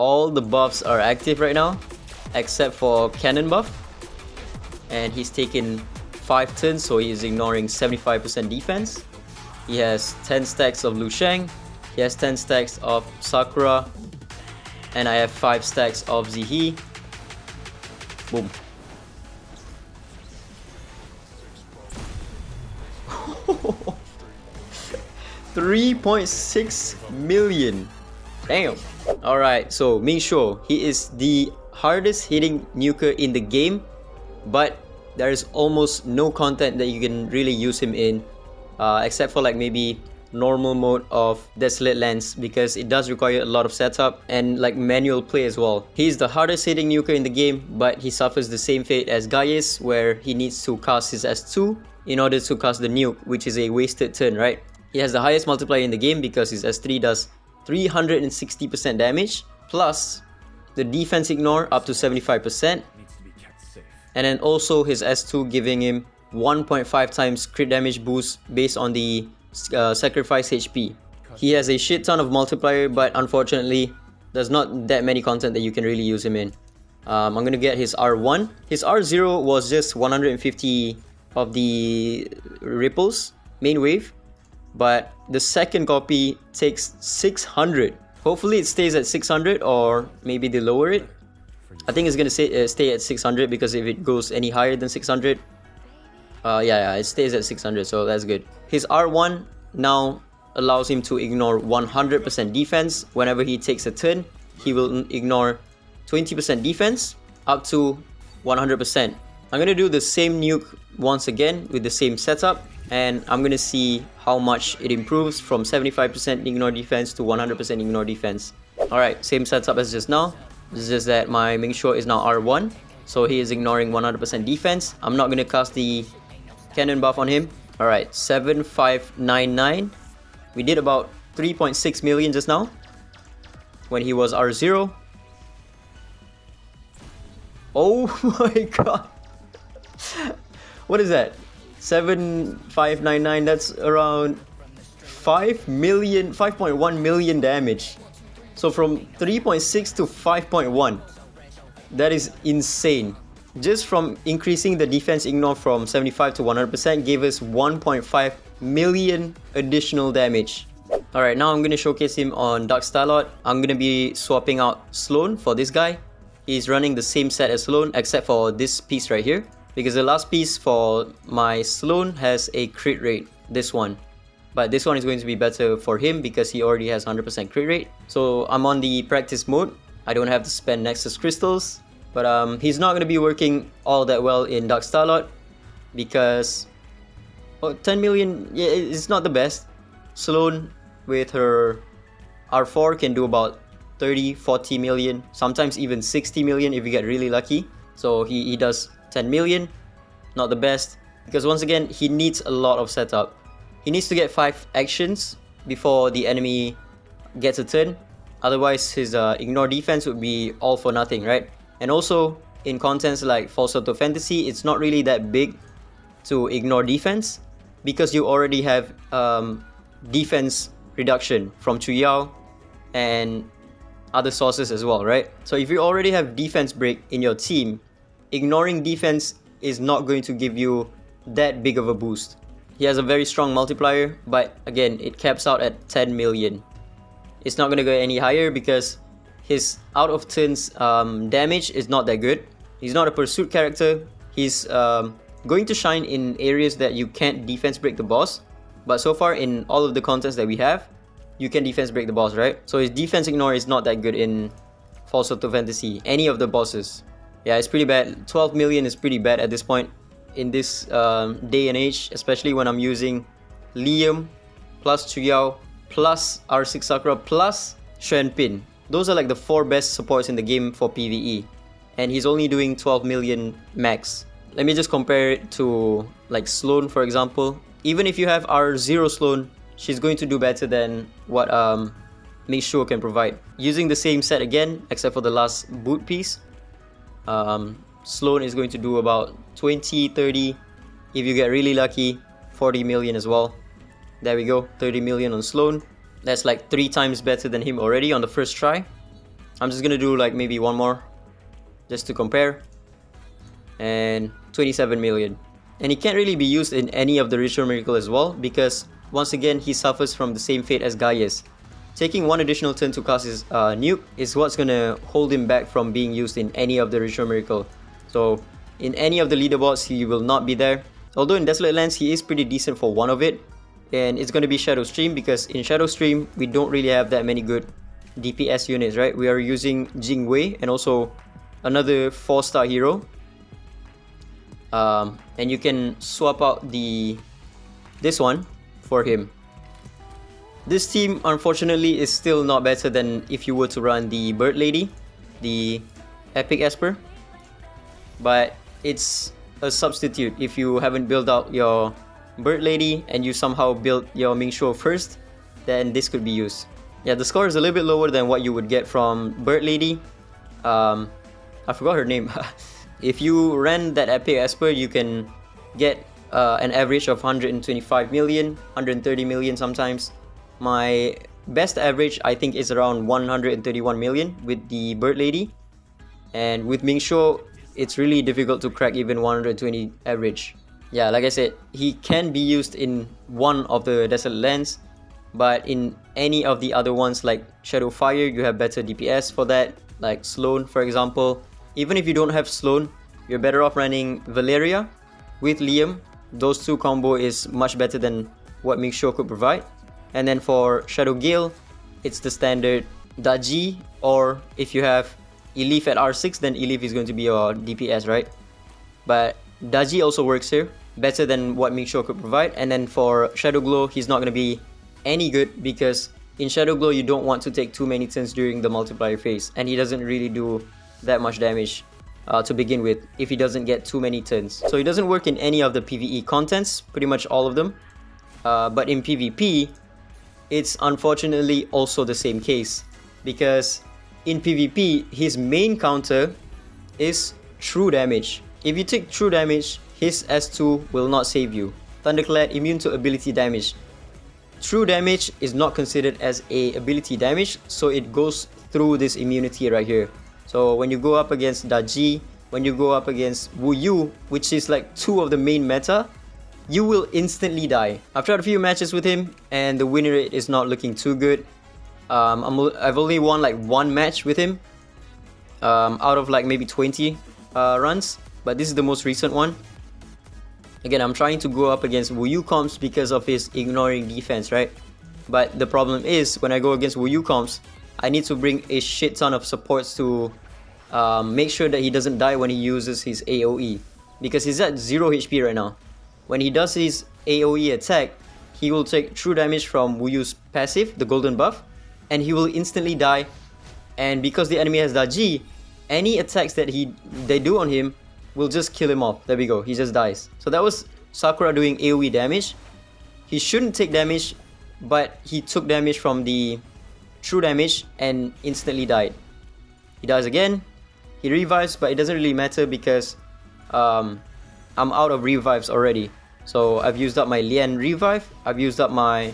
all the buffs are active right now, except for cannon buff. And he's taken 5 turns, so he is ignoring 75% defense. He has 10 stacks of Lu Sheng. He has 10 stacks of Sakura. And I have 5 stacks of Zihi. Boom. $3.6 million. Damn. Alright, so Ming Shuo, he is the hardest hitting nuker in the game, but there is almost no content that you can really use him in, except for like maybe normal mode of DISLYTE lens, because it does require a lot of setup and like manual play as well. He's the hardest hitting nuker in the game, but he suffers the same fate as Ggez, where he needs to cast his S2 in order to cast the nuke, which is a wasted turn, right? He has the highest multiplier in the game because his S3 does 360% damage, plus the defense ignore up to 75%, and then also his S2 giving him 1.5 times crit damage boost based on the sacrifice HP. He has a shit ton of multiplier, but unfortunately there's not that many content that you can really use him in. I'm gonna get his R1. His R0 was just 150 of the ripples, main wave, but the second copy takes 600. Hopefully it stays at 600, or maybe they lower it. I think it's gonna stay at 600, because if it goes any higher than 600, yeah, it stays at 600, so that's good. His R1 now allows him to ignore 100% defense. Whenever he takes a turn, he will ignore 20% defense up to 100%. I'm gonna do the same nuke once again with the same setup, and I'm gonna see how much it improves from 75% ignore defense to 100% ignore defense. Alright, same setup as just now. It's just that my Ming Shuo is now R1, so he is ignoring 100% defense. I'm not gonna cast the cannon buff on him. Alright, 7599. We did about 3.6 million just now when he was R0. Oh my god. What is that? 7599, that's around 5.1 million damage. So from 3.6 to 5.1, that is insane. Just from increasing the defense ignore from 75 to 100% gave us 1.5 million additional damage. Alright, now I'm going to showcase him on DISLYTE. I'm going to be swapping out Sloan for this guy. He's running the same set as Sloan, except for this piece right here, because the last piece for my Sloan has a crit rate, this one. But this one is going to be better for him because he already has 100% crit rate. So I'm on the practice mode. I don't have to spend Nexus crystals. But he's not going to be working all that well in DISLYTE because 10 million, yeah, it's not the best. Sloan with her R4 can do about 30, 40 million, sometimes even 60 million if you get really lucky. So he does 10 million, not the best, because once again, he needs a lot of setup. He needs to get 5 actions before the enemy gets a turn. Otherwise, his ignore defense would be all for nothing, right? And also, in contents like False Auto Fantasy, it's not really that big to ignore defense because you already have defense reduction from Chuyao and other sources as well, right? So if you already have defense break in your team, ignoring defense is not going to give you that big of a boost. He has a very strong multiplier, but again, it caps out at 10 million. It's not going to go any higher because his out of turns damage is not that good. He's not a pursuit character. He's going to shine in areas that you can't defense break the boss. But so far in all of the contents that we have, you can defense break the boss, right? So his defense ignore is not that good in False Auto Fantasy, any of the bosses. Yeah, it's pretty bad. 12 million is pretty bad at this point in this day and age, especially when I'm using Liam plus Chuyao plus R6 Sakura plus Xuanpin. Those are like the 4 best supports in the game for PvE, and he's only doing 12 million max. Let me just compare it to like Sloan, for example. Even if you have R0 Sloan, she's going to do better than what Ming Shuo can provide. Using the same set again, except for the last boot piece, Sloan is going to do about 20, 30. If you get really lucky, 40 million as well. There we go, 30 million on Sloan. That's like 3 times better than him already on the first try. I'm just gonna do like maybe one more just to compare. And 27 million. And he can't really be used in any of the Ritual Miracle as well, because once again he suffers from the same fate as Ggez. Taking one additional turn to cast his nuke is what's gonna hold him back from being used in any of the Ritual Miracle. So in any of the leaderboards he will not be there. Although in Desolate Lands he is pretty decent for one of it, and it's gonna be Shadow Stream, because in Shadow Stream we don't really have that many good DPS units, right? We are using Jing Wei and also another 4-star hero. And you can swap out this one for him. This team unfortunately is still not better than if you were to run the Bird Lady, the Epic Esper, but it's a substitute. If you haven't built out your Bird Lady and you somehow built your Ming Shuo first, then this could be used. Yeah, the score is a little bit lower than what you would get from Bird Lady. I forgot her name. If you ran that Epic Esper, you can get an average of 125 million, 130 million sometimes. My best average I think is around 131 million with the Bird Lady. And with Ming Shuo, it's really difficult to crack even 120 average. Yeah, like I said, he can be used in one of the Desolate Lands, but in any of the other ones like Shadow Fire, you have better DPS for that, like Sloan for example. Even if you don't have Sloan, you're better off running Valeria with Liam. Those two combo is much better than what Ming Shuo could provide. And then for Shadow Gale, it's the standard Daji, or if you have Elif at R6, then Elif is going to be your DPS, right? But Daji also works here, better than what Ming Shuo could provide. And then for Shadow Glow, he's not going to be any good, because in Shadow Glow you don't want to take too many turns during the multiplier phase, and he doesn't really do that much damage to begin with if he doesn't get too many turns. So he doesn't work in any of the PvE contents, pretty much all of them. But in PvP, it's unfortunately also the same case, because in PvP his main counter is true damage. If you take true damage, his S2 will not save you. Thunderclad immune to ability damage. True damage is not considered as a ability damage, so it goes through this immunity right here. So when you go up against Daji, when you go up against Wu Yu, which is like two of the main meta, you will instantly die. I've tried a few matches with him and the win rate is not looking too good. I've only won like one match with him out of like maybe 20 runs, but this is the most recent one. Again, I'm trying to go up against Wu Yu comps because of his ignoring defense, right? But the problem is, when I go against Wu Yu comps, I need to bring a shit ton of supports to make sure that he doesn't die when he uses his AoE, because he's at 0 HP right now. When he does his AoE attack, he will take true damage from Wu Yu's passive, the golden buff, and he will instantly die. And because the enemy has Daji, any attacks that they do on him will just kill him off. There we go, he just dies. So that was Sakura doing AoE damage. He shouldn't take damage, but he took damage from the true damage and instantly died. He dies again, he revives, but it doesn't really matter because I'm out of revives already. So I've used up my Lian revive, I've used up my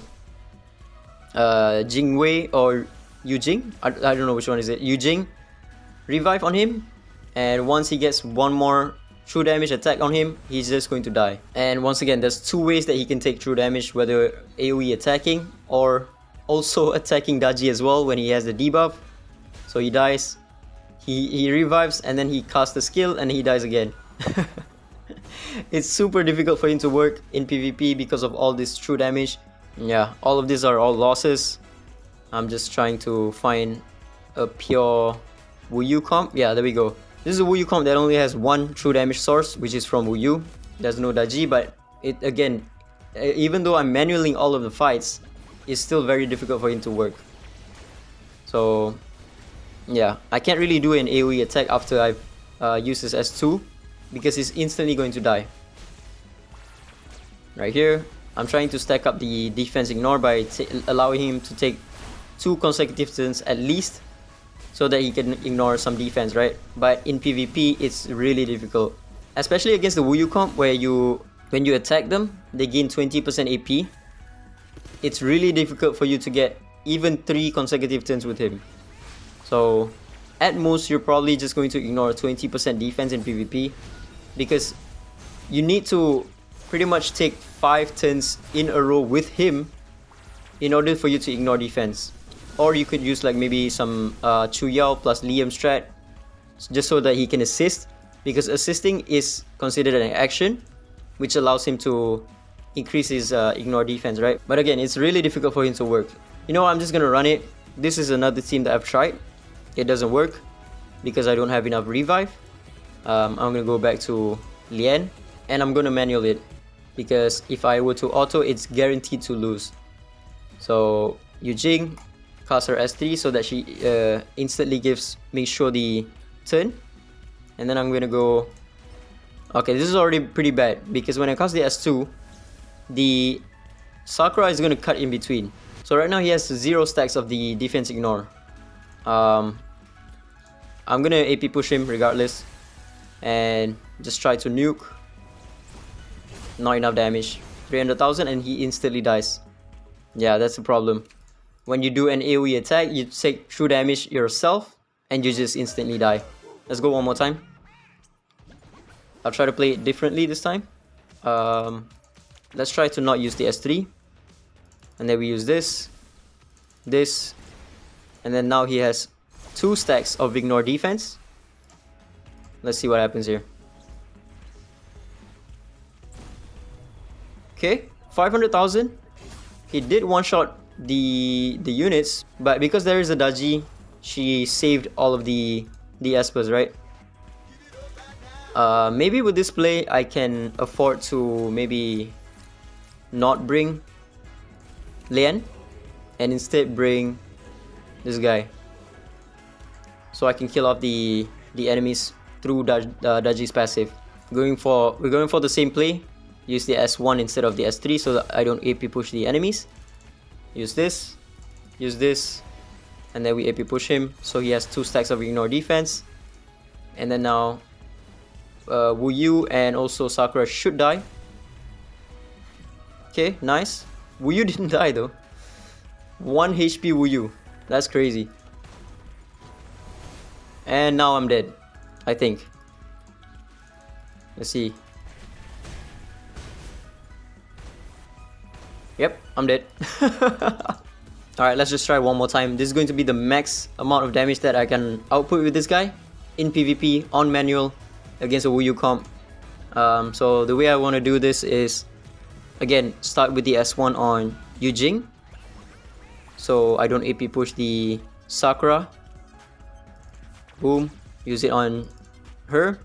Jingwei or Yujing, I don't know which one is it, Yujing revive on him, and once he gets one more true damage attack on him, he's just going to die. And once again, there's two ways that he can take true damage, whether AoE attacking or also attacking Daji as well when he has the debuff. So he dies, he revives, and then he casts the skill and he dies again. It's super difficult for him to work in PvP because of all this true damage. Yeah, all of these are all losses. I'm just trying to find a pure Wu Yu comp. Yeah, there we go. This is a Wu Yu comp that only has one true damage source, which is from Wu Yu. There's no Daji, but it again, even though I'm manualing all of the fights, it's still very difficult for him to work. So yeah, I can't really do an AoE attack after I've used his S2 because he's instantly going to die. Right here, I'm trying to stack up the defense ignore by allowing him to take 2 consecutive turns at least, so that he can ignore some defense, right? But in PvP, it's really difficult, especially against the Wu Yu comp, where when you attack them, they gain 20% AP. It's really difficult for you to get even 3 consecutive turns with him. So at most you're probably just going to ignore 20% defense in PvP, because you need to pretty much take 5 turns in a row with him in order for you to ignore defense. Or you could use like maybe some Chu Yao plus Liam strat, just so that he can assist, because assisting is considered an action, which allows him to increase his ignore defense, right? But again, it's really difficult for him to work. You know what, I'm just gonna run it. This is another team that I've tried. It doesn't work because I don't have enough revive. I'm gonna go back to Lian, and I'm gonna manual it, because if I were to auto, it's guaranteed to lose. So Yujing, cast her S3 so that she instantly gives Ming Shuo the turn. And then I'm gonna go... Okay, this is already pretty bad, because when I cast the S2, the Sakura is gonna cut in between. So right now he has 0 stacks of the defense ignore. I'm gonna AP push him regardless, and just try to nuke. Not enough damage. 300,000 and he instantly dies. Yeah, that's the problem. When you do an AoE attack, you take true damage yourself and you just instantly die. Let's go one more time. I'll try to play it differently this time. Let's try to not use the S3. And then we use this, and then now he has 2 stacks of ignore defense. Let's see what happens here. Okay, 500,000. He did one-shot the units, but because there is a Daji, she saved all of the Espers, right? Maybe with this play I can afford to maybe not bring Lian and instead bring this guy, so I can kill off the enemies through Daji's passive. We're going for the same play. Use the S1 instead of the S3 so that I don't AP push the enemies. Use this, and then we AP push him, so he has 2 stacks of ignore defense. And then now Wu Yu and also Sakura should die. Okay, nice. Wu Yu didn't die though. 1 HP Wu Yu. That's crazy. And now I'm dead, I think. Let's see. Yep, I'm dead. Alright, let's just try one more time. This is going to be the max amount of damage that I can output with this guy in PvP on manual against a Wu Yu comp. So the way I want to do this is, again, start with the S1 on Yujing, so I don't AP push the Sakura. Boom, use it on her,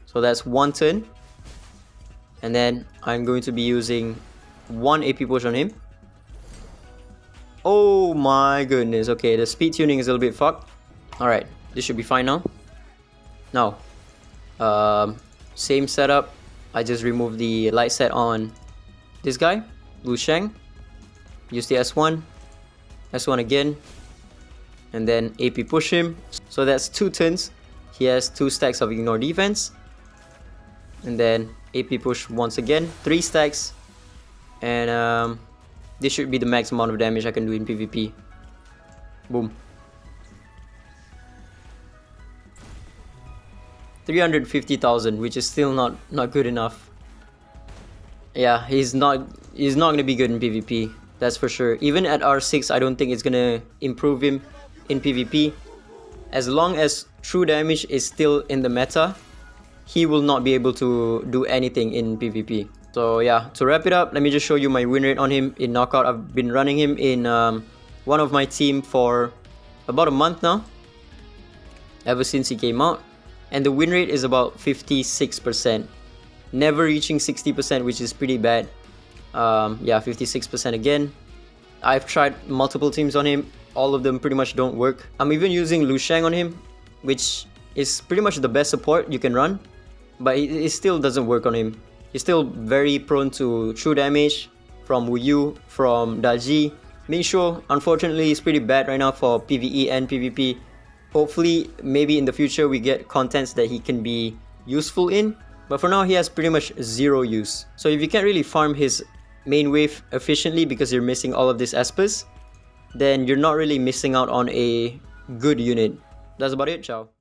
so that's 1 turn. And then I'm going to be using 1 AP push on him. Oh my goodness, okay, the speed tuning is a little bit fucked. Alright, this should be fine now. Now, same setup. I just removed the light set on this guy, Lu Sheng. Use the S1, S1 again, and then AP push him. So that's 2 turns. He has 2 stacks of ignore defense. And then AP push once again, 3 stacks. And this should be the max amount of damage I can do in PvP. Boom. 350,000, which is still not good enough. Yeah, he's not gonna be good in PvP, that's for sure. Even at R6, I don't think it's gonna improve him in PvP. As long as true damage is still in the meta, he will not be able to do anything in PvP. So yeah, to wrap it up, let me just show you my win rate on him in Knockout. I've been running him in one of my team for about a month now, ever since he came out. And the win rate is about 56%. Never reaching 60%, which is pretty bad. Yeah, 56% again. I've tried multiple teams on him. All of them pretty much don't work. I'm even using Lu Sheng on him, which is pretty much the best support you can run. But it still doesn't work on him. He's still very prone to true damage from Wu Yu, from Daji. Ming Shuo, unfortunately, is pretty bad right now for PvE and PvP. Hopefully, maybe in the future we get contents that he can be useful in. But for now, he has pretty much 0 use. So if you can't really farm his main wave efficiently because you're missing all of these Espers, then you're not really missing out on a good unit. That's about it, ciao.